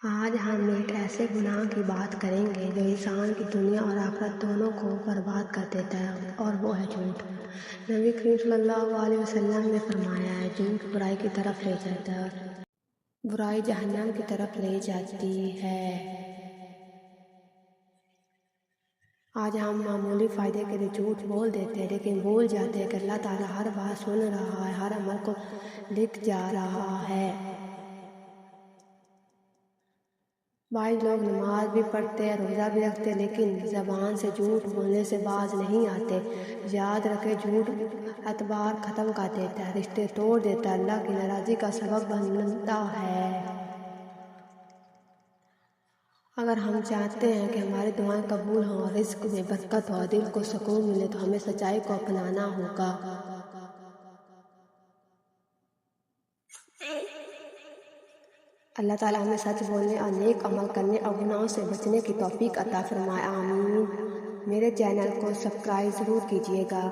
آج ہم ایک ایسے گناہ کی بات کریں گے جو انسان کی دنیا اور آخرت دونوں کو برباد کر دیتا ہے، اور وہ ہے جھوٹ۔ نبی کریم صلی اللہ علیہ وسلم نے فرمایا ہے، جھوٹ برائی کی طرف لے جاتا ہے اور برائی جہنم کی طرف لے جاتی ہے۔ آج ہم معمولی فائدے کے لیے جھوٹ بول دیتے ہیں، لیکن بھول جاتے ہیں کہ اللہ تعالیٰ ہر بات سن رہا ہے، ہر عمل کو لکھ جا رہا ہے۔ بعض لوگ نماز بھی پڑھتے ہیں، روزہ بھی رکھتے ہیں، لیکن زبان سے جھوٹ بولنے سے باز نہیں آتے۔ یاد رکھیں، جھوٹ اعتبار ختم کر دیتا ہے، رشتے توڑ دیتا ہے، اللہ کی ناراضگی کا سبب بنتا ہے۔ اگر ہم چاہتے ہیں کہ ہماری دعائیں قبول ہوں اور رزق میں برکت ہو اور دل کو سکون ملے تو ہمیں سچائی کو اپنانا ہوگا۔ اللہ تعالیٰ ہمیں سچ بولنے اور نیک عمل کرنے اور گناہوں سے بچنے کی توفیق عطا فرمائے، آمین۔ میرے چینل کو سبسکرائب ضرور کیجیے گا۔